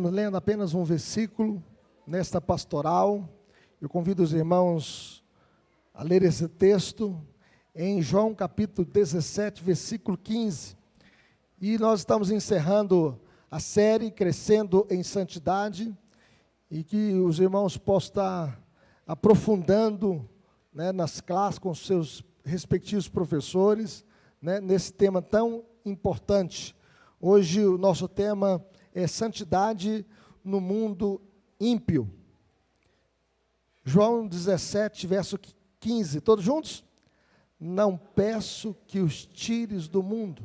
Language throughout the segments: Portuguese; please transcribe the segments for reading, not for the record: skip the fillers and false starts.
Estaremos lendo apenas um versículo nesta pastoral. Eu convido os irmãos a ler esse texto em João capítulo 17, versículo 15. E nós estamos encerrando a série Crescendo em Santidade, e que os irmãos possam estar aprofundando, nas classes com seus respectivos professores, nesse tema tão importante. Hoje o nosso tema é santidade no mundo ímpio. João 17, verso 15, todos juntos? Não peço que os tires do mundo,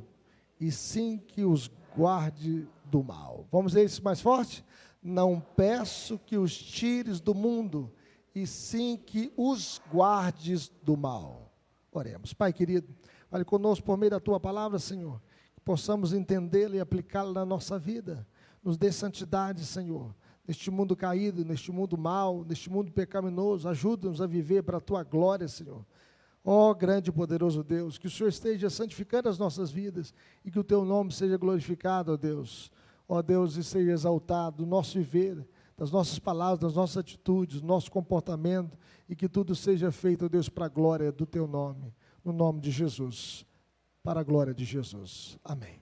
e sim que os guarde do mal. Vamos ler isso mais forte? Não peço que os tires do mundo, e sim que os guardes do mal. Oremos. Pai querido, fale conosco por meio da Tua palavra, Senhor, que possamos entendê-la e aplicá-la na nossa vida. Nos dê santidade, Senhor, neste mundo caído, neste mundo mau, neste mundo pecaminoso. Ajuda-nos a viver para a Tua glória, Senhor. Ó grande e poderoso Deus, que o Senhor esteja santificando as nossas vidas e que o Teu nome seja glorificado, ó Deus. Ó Deus, e seja exaltado no nosso viver, das nossas palavras, das nossas atitudes, do nosso comportamento, e que tudo seja feito, ó Deus, para a glória do Teu nome, no nome de Jesus, para a glória de Jesus. Amém.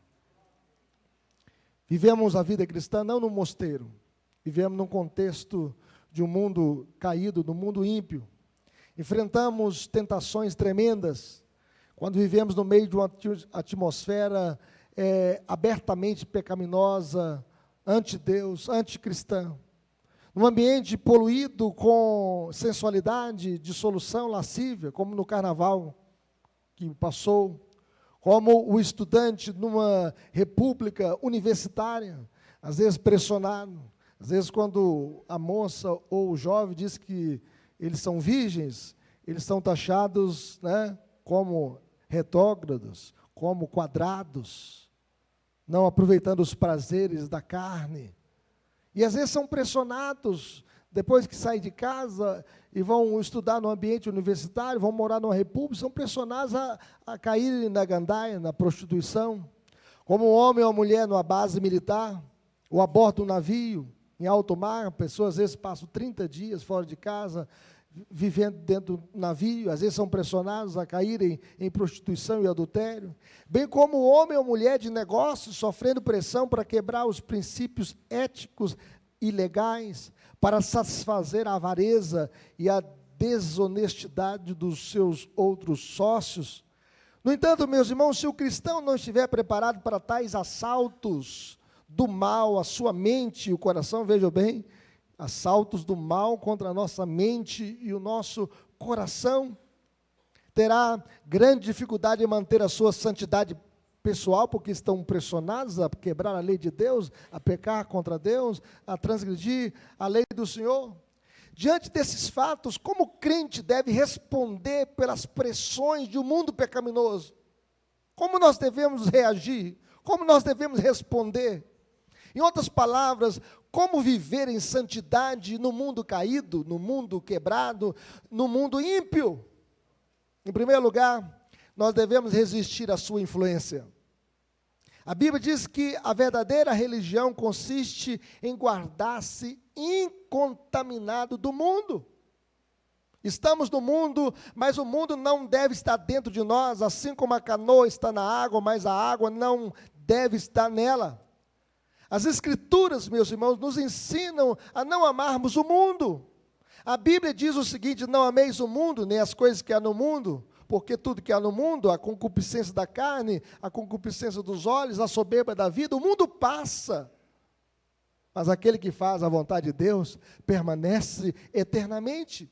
Vivemos a vida cristã não no mosteiro, vivemos num contexto de um mundo caído, do mundo ímpio. Enfrentamos tentações tremendas, quando vivemos no meio de uma atmosfera abertamente pecaminosa, anti-Deus, anticristã. Num ambiente poluído com sensualidade, dissolução, lascívia, como no carnaval que passou, como o estudante numa república universitária, às vezes pressionado, às vezes quando a moça ou o jovem diz que eles são virgens, eles são taxados, como retrógrados, como quadrados, não aproveitando os prazeres da carne. E às vezes são pressionados, depois que saem de casa e vão estudar no ambiente universitário, vão morar numa república, são pressionados a caírem na gandaia, na prostituição. Como um homem ou uma mulher numa base militar, ou a bordo de um navio, em alto mar, pessoas às vezes passam 30 dias fora de casa, vivendo dentro do navio, às vezes são pressionados a caírem em prostituição e adultério, bem como homem ou mulher de negócios sofrendo pressão para quebrar os princípios éticos e legais, para satisfazer a avareza e a desonestidade dos seus outros sócios. No entanto, meus irmãos, se o cristão não estiver preparado para tais assaltos do mal, a sua mente e o coração, vejam bem, assaltos do mal contra a nossa mente e o nosso coração, terá grande dificuldade em manter a sua santidade pessoal, porque estão pressionados a quebrar a lei de Deus, a pecar contra Deus, a transgredir a lei do Senhor. Diante desses fatos, como o crente deve responder pelas pressões de um mundo pecaminoso? Como nós devemos reagir? Como nós devemos responder? Em outras palavras, como viver em santidade no mundo caído, no mundo quebrado, no mundo ímpio? Em primeiro lugar, nós devemos resistir à sua influência. A Bíblia diz que a verdadeira religião consiste em guardar-se incontaminado do mundo. Estamos no mundo, mas o mundo não deve estar dentro de nós, assim como a canoa está na água, mas a água não deve estar nela. As Escrituras, meus irmãos, nos ensinam a não amarmos o mundo. A Bíblia diz o seguinte: não ameis o mundo, nem as coisas que há no mundo, porque tudo que há no mundo, a concupiscência da carne, a concupiscência dos olhos, a soberba da vida, o mundo passa, mas aquele que faz a vontade de Deus permanece eternamente.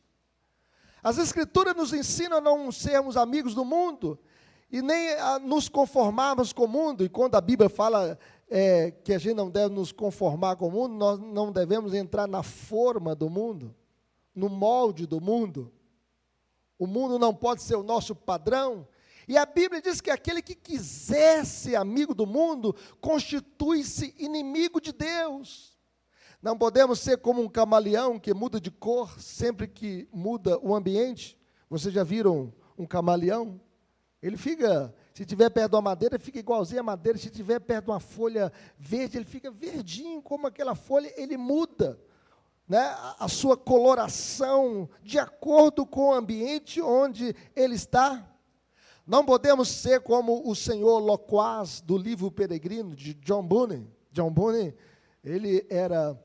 As Escrituras nos ensinam a não sermos amigos do mundo, e nem a nos conformarmos com o mundo. E quando a Bíblia fala que a gente não deve nos conformar com o mundo, nós não devemos entrar na forma do mundo, no molde do mundo. O mundo não pode ser o nosso padrão. E a Bíblia diz que aquele que quiser ser amigo do mundo, constitui-se inimigo de Deus. Não podemos ser como um camaleão que muda de cor sempre que muda o ambiente. Vocês já viram um camaleão? Ele fica Se estiver perto de uma madeira, fica igualzinho a madeira. Se estiver perto de uma folha verde, ele fica verdinho, como aquela folha, ele muda, né, a sua coloração de acordo com o ambiente onde ele está. Não podemos ser como o senhor Loquaz, do livro Peregrino, de John Bunyan. John Bunyan, ele era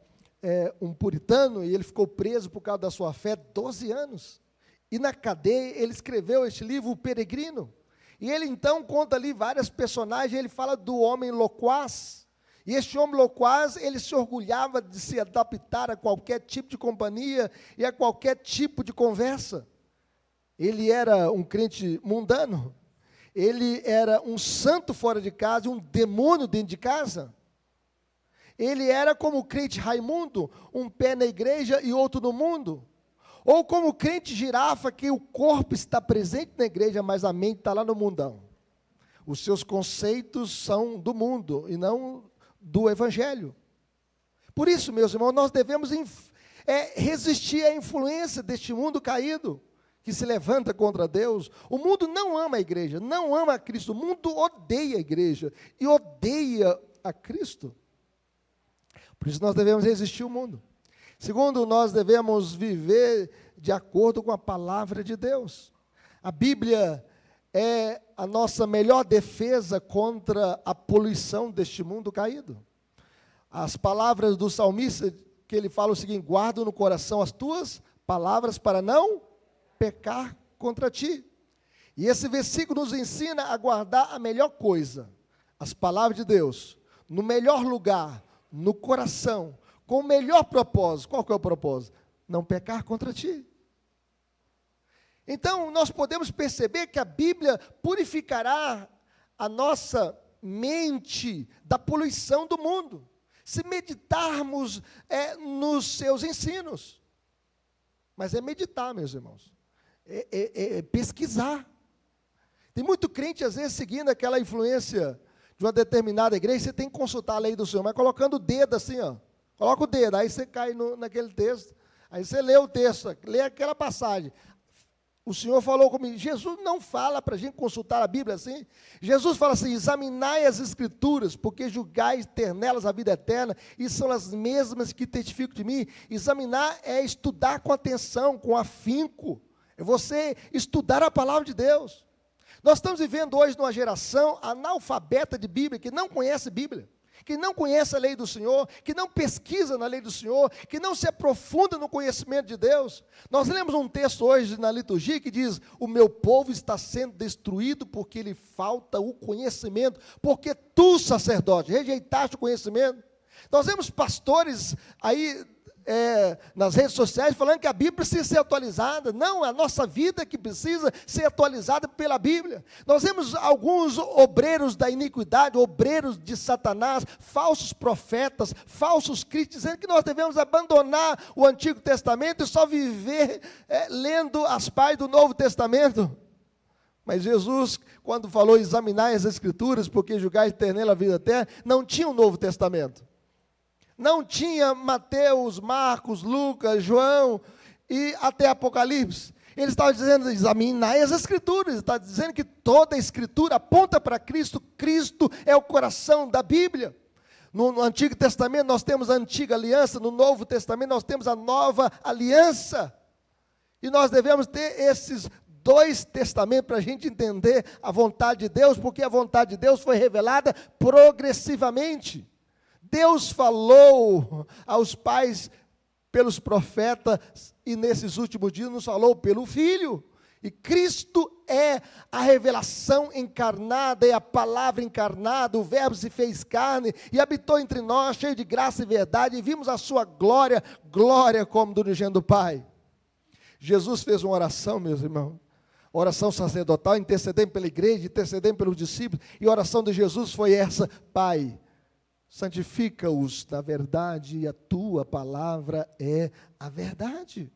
um puritano e ele ficou preso por causa da sua fé 12 anos. E na cadeia ele escreveu este livro, O Peregrino. E ele então conta ali vários personagens, ele fala do homem Loquaz. E este homem Loquaz, ele se orgulhava de se adaptar a qualquer tipo de companhia e a qualquer tipo de conversa. Ele era um crente mundano, ele era um santo fora de casa, um demônio dentro de casa. Ele era como o crente Raimundo, um pé na igreja e outro no mundo. Ou como o crente girafa, que o corpo está presente na igreja, mas a mente está lá no mundão. Os seus conceitos são do mundo e não do evangelho. Por isso, meus irmãos, nós devemos resistir à influência deste mundo caído, que se levanta contra Deus. O mundo não ama a igreja, não ama a Cristo. O mundo odeia a igreja e odeia a Cristo. Por isso nós devemos resistir ao mundo. Segundo, nós devemos viver de acordo com a palavra de Deus. A Bíblia é a nossa melhor defesa contra a poluição deste mundo caído. As palavras do salmista, que ele fala o seguinte: guarda no coração as tuas palavras para não pecar contra ti. E esse versículo nos ensina a guardar a melhor coisa, as palavras de Deus, no melhor lugar, no coração, com o melhor propósito. Qual que é o propósito? Não pecar contra ti. Então, nós podemos perceber que a Bíblia purificará a nossa mente da poluição do mundo, se meditarmos nos seus ensinos. Mas é meditar, meus irmãos, é pesquisar. Tem muito crente, às vezes, seguindo aquela influência de uma determinada igreja. Você tem que consultar a lei do Senhor, mas colocando o dedo assim, ó. Coloca o dedo, aí você cai naquele texto, aí você lê o texto, lê aquela passagem. O Senhor falou comigo. Jesus não fala para a gente consultar a Bíblia assim. Jesus fala assim: examinai as Escrituras, porque julgais ter nelas a vida eterna, e são as mesmas que testificam de mim. Examinar é estudar com atenção, com afinco, é você estudar a palavra de Deus. Nós estamos vivendo hoje numa geração analfabeta de Bíblia, que não conhece Bíblia, que não conhece a lei do Senhor, que não pesquisa na lei do Senhor, que não se aprofunda no conhecimento de Deus. Nós lemos um texto hoje na liturgia que diz: o meu povo está sendo destruído porque lhe falta o conhecimento, porque tu, sacerdote, rejeitaste o conhecimento. Nós vemos pastores aí nas redes sociais falando que a Bíblia precisa ser atualizada. Não, a nossa vida que precisa ser atualizada pela Bíblia. Nós vemos alguns obreiros da iniquidade, obreiros de Satanás, falsos profetas, falsos críticos, dizendo que nós devemos abandonar o Antigo Testamento e só viver lendo as páginas do Novo Testamento. Mas Jesus, quando falou examinar as Escrituras, porque julgais ter nela a vida eterna, não tinha o Novo Testamento. Não tinha Mateus, Marcos, Lucas, João e até Apocalipse. Ele estava dizendo: examinai as Escrituras. Ele está dizendo que toda a Escritura aponta para Cristo. Cristo é o coração da Bíblia. No Antigo Testamento nós temos a Antiga Aliança, no Novo Testamento nós temos a Nova Aliança. E nós devemos ter esses dois testamentos para a gente entender a vontade de Deus, porque a vontade de Deus foi revelada progressivamente. Deus falou aos pais pelos profetas, e nesses últimos dias nos falou pelo Filho. E Cristo é a revelação encarnada, é a palavra encarnada. O Verbo se fez carne e habitou entre nós, cheio de graça e verdade, e vimos a sua glória, glória como do unigênito do Pai. Jesus fez uma oração, meus irmãos, oração sacerdotal, intercedendo pela igreja, intercedendo pelos discípulos, e a oração de Jesus foi essa: Pai, santifica-os na verdade, e a tua palavra é a verdade.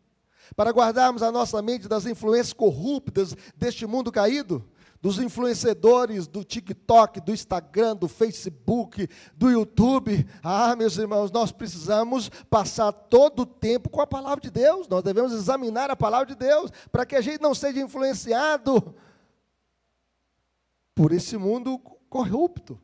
Para guardarmos a nossa mente das influências corruptas deste mundo caído, dos influenciadores do TikTok, do Instagram, do Facebook, do YouTube. Meus irmãos, nós precisamos passar todo o tempo com a palavra de Deus. Nós devemos examinar a palavra de Deus, para que a gente não seja influenciado por esse mundo corrupto.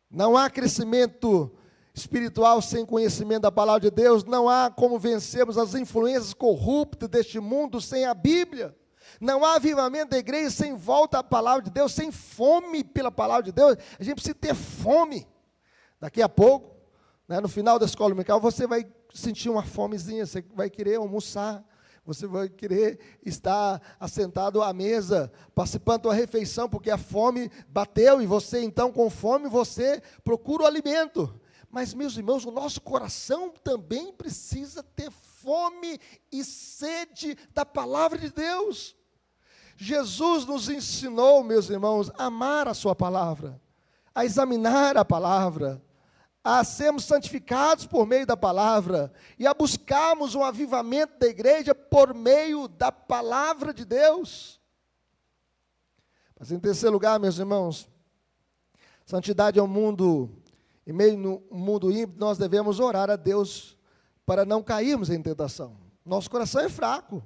Não há crescimento espiritual sem conhecimento da palavra de Deus. Não há como vencermos as influências corruptas deste mundo sem a Bíblia. Não há avivamento da igreja sem volta à palavra de Deus, sem fome pela palavra de Deus. A gente precisa ter fome. Daqui a pouco, no final da escola dominical, você vai sentir uma fomezinha, você vai querer almoçar, você vai querer estar assentado à mesa, participando da refeição, porque a fome bateu, e você então, com fome, você procura o alimento. Mas, meus irmãos, o nosso coração também precisa ter fome e sede da palavra de Deus. Jesus nos ensinou, meus irmãos, a amar a sua palavra, a examinar a palavra, a sermos santificados por meio da palavra e a buscarmos um avivamento da igreja por meio da palavra de Deus. Mas em terceiro lugar, meus irmãos, santidade é um mundo, em meio no mundo ímpio, nós devemos orar a Deus para não cairmos em tentação. Nosso coração é fraco.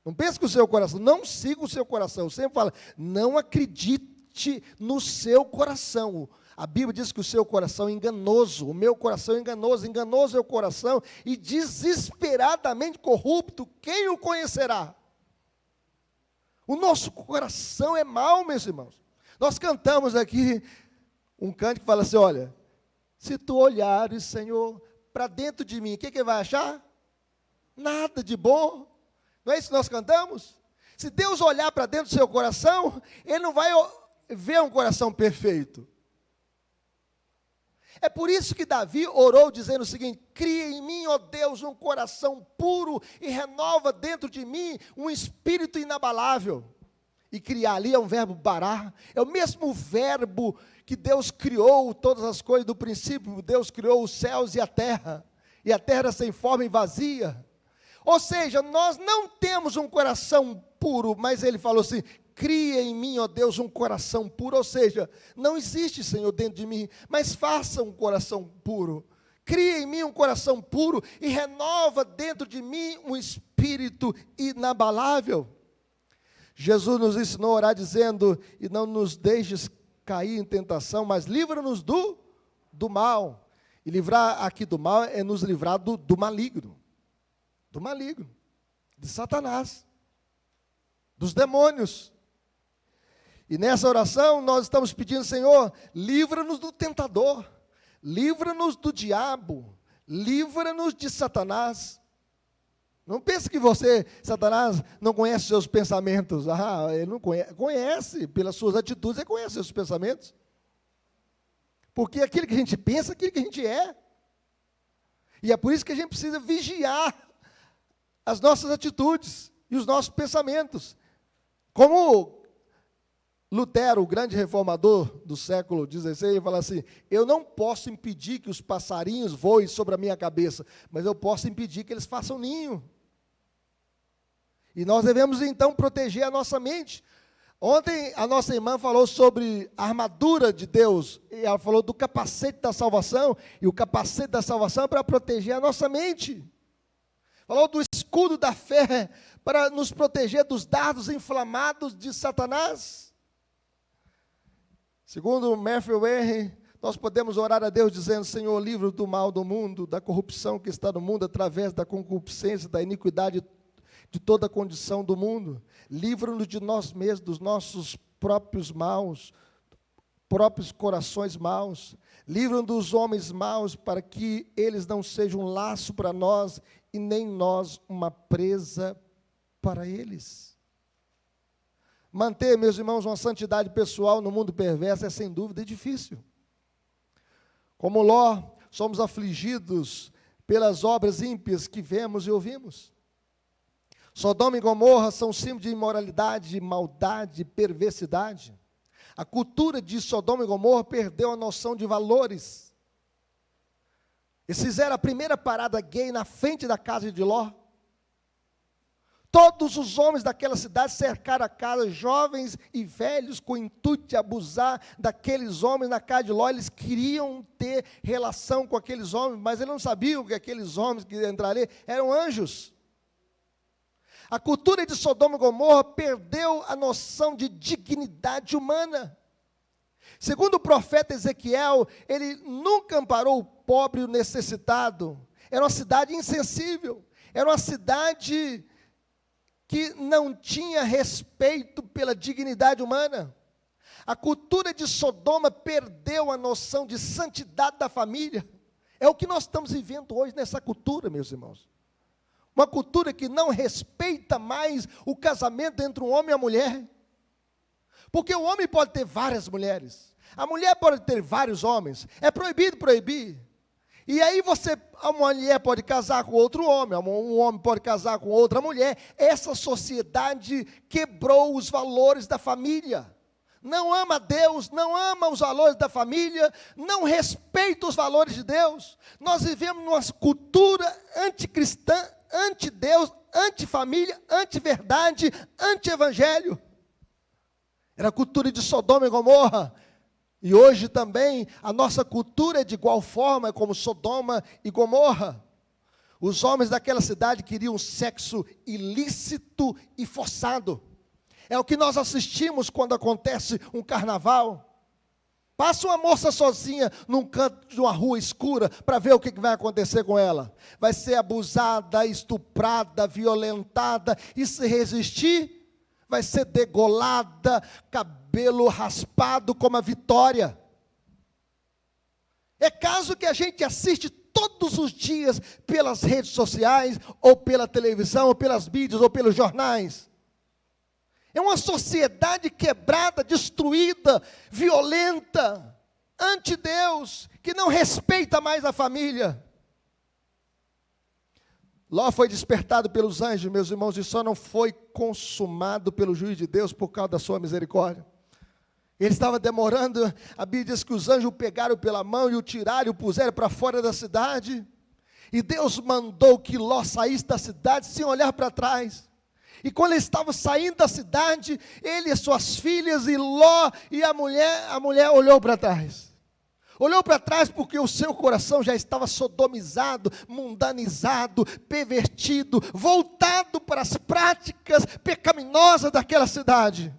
Não pense que o seu coração, não siga o seu coração. Eu sempre falo, não acredite no seu coração. A Bíblia diz que o seu coração é enganoso, o meu coração é enganoso, enganoso é o coração e desesperadamente corrupto, quem o conhecerá? O nosso coração é mau, meus irmãos. Nós cantamos aqui um canto que fala assim, olha, se tu olhares, Senhor, para dentro de mim, o que vai achar? Nada de bom. Não é isso que nós cantamos? Se Deus olhar para dentro do seu coração, Ele não vai ver um coração perfeito. É por isso que Davi orou dizendo o seguinte, cria em mim, ó Deus, um coração puro e renova dentro de mim um espírito inabalável. E criar ali é um verbo bará, é o mesmo verbo que Deus criou todas as coisas do princípio. Deus criou os céus e a terra era sem forma e vazia. Ou seja, nós não temos um coração puro, mas ele falou assim, cria em mim, ó Deus, um coração puro. Ou seja, não existe, Senhor, dentro de mim, mas faça um coração puro. Cria em mim um coração puro e renova dentro de mim um espírito inabalável. Jesus nos ensinou a orar dizendo, e não nos deixes cair em tentação, mas livra-nos do mal. E livrar aqui do mal é nos livrar do maligno. Do maligno, de Satanás, dos demônios. E nessa oração nós estamos pedindo, Senhor, livra-nos do tentador, livra-nos do diabo, livra-nos de Satanás. Não pense que Satanás, não conhece seus pensamentos. Ele não conhece, pelas suas atitudes, ele conhece seus pensamentos. Porque aquilo que a gente pensa, aquilo que a gente é. E é por isso que a gente precisa vigiar as nossas atitudes e os nossos pensamentos. Como Lutero, o grande reformador do século XVI, ele fala assim, eu não posso impedir que os passarinhos voem sobre a minha cabeça, mas eu posso impedir que eles façam ninho. E nós devemos então proteger a nossa mente. Ontem a nossa irmã falou sobre a armadura de Deus, e ela falou do capacete da salvação, e o capacete da salvação é para proteger a nossa mente. Falou do escudo da fé para nos proteger dos dardos inflamados de Satanás. Segundo Matthew Henry, nós podemos orar a Deus dizendo, Senhor, livra do mal do mundo, da corrupção que está no mundo, através da concupiscência, da iniquidade de toda a condição do mundo. Livra-nos de nós mesmos, dos nossos próprios maus, próprios corações maus. Livra-nos dos homens maus, para que eles não sejam um laço para nós, e nem nós uma presa para eles. Manter, meus irmãos, uma santidade pessoal no mundo perverso é sem dúvida difícil. Como Ló, somos afligidos pelas obras ímpias que vemos e ouvimos. Sodoma e Gomorra são símbolos de imoralidade, maldade, perversidade. A cultura de Sodoma e Gomorra perdeu a noção de valores. Eles fizeram a primeira parada gay na frente da casa de Ló. Todos os homens daquela cidade cercaram a casa, jovens e velhos, com o intuito de abusar daqueles homens na casa de Ló. Eles queriam ter relação com aqueles homens, mas eles não sabiam que aqueles homens que entrariam eram anjos. A cultura de Sodoma e Gomorra perdeu a noção de dignidade humana. Segundo o profeta Ezequiel, ele nunca amparou o pobre e o necessitado. Era uma cidade insensível. Era uma cidade que não tinha respeito pela dignidade humana. A cultura de Sodoma perdeu a noção de santidade da família. É o que nós estamos vivendo hoje nessa cultura, meus irmãos. Uma cultura que não respeita mais o casamento entre um homem e a mulher. Porque o homem pode ter várias mulheres, a mulher pode ter vários homens, é proibido proibir. E aí a mulher pode casar com outro homem, um homem pode casar com outra mulher. Essa sociedade quebrou os valores da família. Não ama Deus, não ama os valores da família, não respeita os valores de Deus. Nós vivemos numa cultura anticristã, anti-Deus, anti-família, anti-verdade, anti-evangelho. Era a cultura de Sodoma e Gomorra. E hoje também a nossa cultura é de igual forma como Sodoma e Gomorra. Os homens daquela cidade queriam sexo ilícito e forçado. É o que nós assistimos quando acontece um carnaval. Passa uma moça sozinha num canto de uma rua escura para ver o que vai acontecer com ela. Vai ser abusada, estuprada, violentada, e se resistir, vai ser degolada, cabelo raspado como a Vitória. É caso que a gente assiste todos os dias pelas redes sociais, ou pela televisão, ou pelas mídias, ou pelos jornais. É uma sociedade quebrada, destruída, violenta, anti-Deus, que não respeita mais a família. Ló foi despertado pelos anjos, meus irmãos, e só não foi consumado pelo juiz de Deus por causa da sua misericórdia. Ele estava demorando, a Bíblia diz que os anjos o pegaram pela mão e o tiraram e o puseram para fora da cidade. E Deus mandou que Ló saísse da cidade sem olhar para trás. E quando ele estava saindo da cidade, ele e suas filhas, e Ló e a mulher olhou para trás. Olhou para trás porque o seu coração já estava sodomizado, mundanizado, pervertido, voltado para as práticas pecaminosas daquela cidade.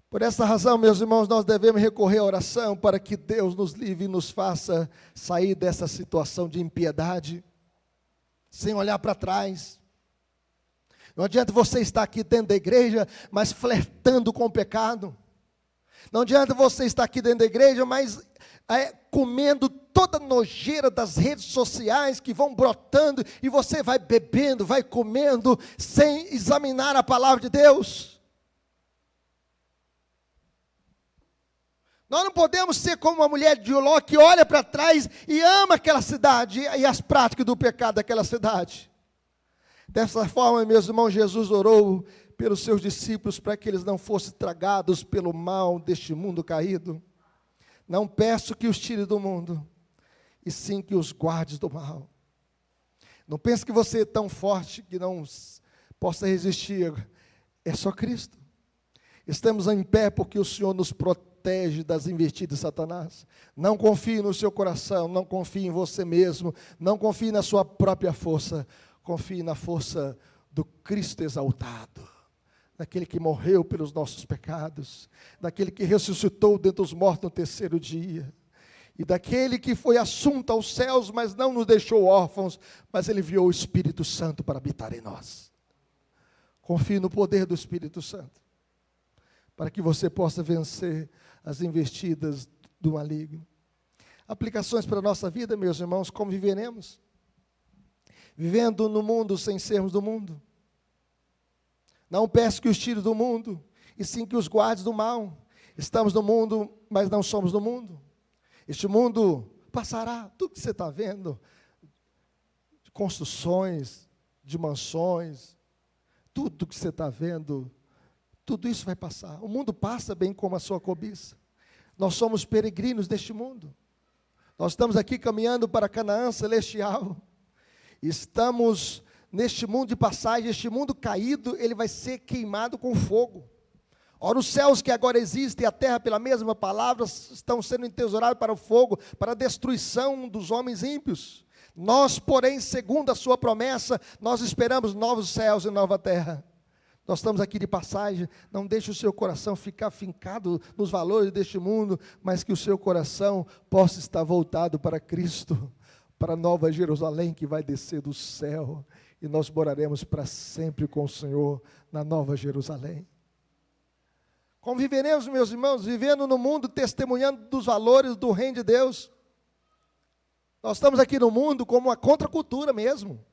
Por essa razão, meus irmãos, nós devemos recorrer à oração para que Deus nos livre e nos faça sair dessa situação de impiedade, sem olhar para trás. Não adianta você estar aqui dentro da igreja, mas flertando com o pecado. Não adianta você estar aqui dentro da igreja, mas comendo toda a nojeira das redes sociais que vão brotando, e você vai bebendo, vai comendo, sem examinar a palavra de Deus. Nós não podemos ser como uma mulher de Ló que olha para trás e ama aquela cidade e as práticas do pecado daquela cidade. Dessa forma, meus irmãos, Jesus orou pelos seus discípulos para que eles não fossem tragados pelo mal deste mundo caído. Não peço que os tire do mundo, e sim que os guardes do mal. Não pense que você é tão forte que não possa resistir. É só Cristo. Estamos em pé porque o Senhor nos protege das investidas de Satanás. Não confie no seu coração, não confie em você mesmo, não confie na sua própria força, confie na força do Cristo exaltado, daquele que morreu pelos nossos pecados, daquele que ressuscitou dentre os mortos no terceiro dia, e daquele que foi assunto aos céus, mas não nos deixou órfãos, mas ele enviou o Espírito Santo para habitar em nós. Confie no poder do Espírito Santo, para que você possa vencer as investidas do maligno. Aplicações para a nossa vida, meus irmãos: como viveremos? Vivendo no mundo sem sermos do mundo. Não peço que os tire do mundo, e sim que os guardes do mal. Estamos no mundo, mas não somos do mundo. Este mundo passará. Tudo que você está vendo, de construções, de mansões, tudo que você está vendo, tudo isso vai passar. O mundo passa bem como a sua cobiça. Nós somos peregrinos deste mundo. Nós estamos aqui caminhando para Canaã celestial. Estamos neste mundo de passagem. Este mundo caído, ele vai ser queimado com fogo. Ora, os céus que agora existem e a terra, pela mesma palavra, estão sendo entesourados para o fogo, para a destruição dos homens ímpios. Nós, porém, segundo a sua promessa, nós esperamos novos céus e nova terra. Nós estamos aqui de passagem, não deixe o seu coração ficar fincado nos valores deste mundo, mas que o seu coração possa estar voltado para Cristo, para a Nova Jerusalém que vai descer do céu, e nós moraremos para sempre com o Senhor na Nova Jerusalém. Como viveremos, meus irmãos, vivendo no mundo, testemunhando dos valores do reino de Deus. Nós estamos aqui no mundo como uma contracultura mesmo,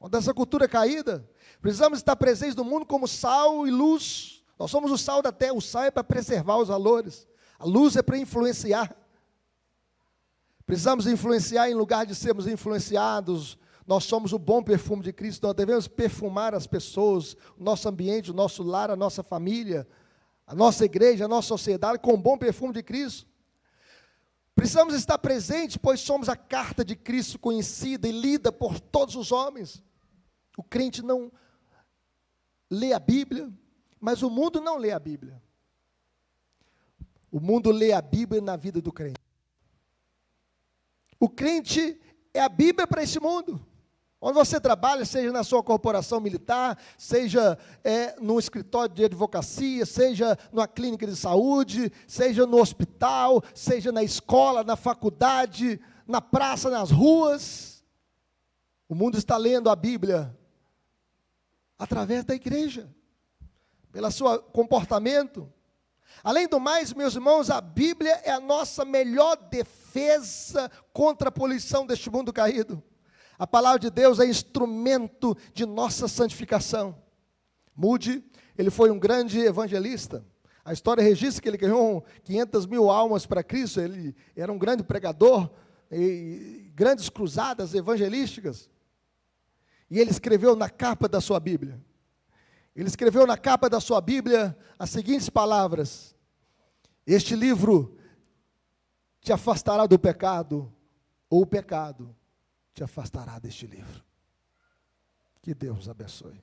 dessa cultura caída. Precisamos estar presentes no mundo como sal e luz. Nós somos o sal da terra. O sal é para preservar os valores, a luz é para influenciar. Precisamos influenciar em lugar de sermos influenciados. Nós somos o bom perfume de Cristo. Nós devemos perfumar as pessoas, o nosso ambiente, o nosso lar, a nossa família, a nossa igreja, a nossa sociedade com o bom perfume de Cristo. Precisamos estar presentes, pois somos a carta de Cristo conhecida e lida por todos os homens. O crente não lê a Bíblia, mas o mundo não lê a Bíblia. O mundo lê a Bíblia na vida do crente. O crente é a Bíblia para esse mundo. Onde você trabalha, seja na sua corporação militar, seja no escritório de advocacia, seja numa clínica de saúde, seja no hospital, seja na escola, na faculdade, na praça, nas ruas. O mundo está lendo a Bíblia através da igreja, pelo seu comportamento. Além do mais, meus irmãos, a Bíblia é a nossa melhor defesa contra a poluição deste mundo caído. A palavra de Deus é instrumento de nossa santificação. Moody, ele foi um grande evangelista. A história registra que ele ganhou 500 mil almas para Cristo. Ele era um grande pregador, e grandes cruzadas evangelísticas. E ele escreveu na capa da sua Bíblia. Ele escreveu na capa da sua Bíblia as seguintes palavras: este livro te afastará do pecado, ou o pecado te afastará deste livro. Que Deus abençoe.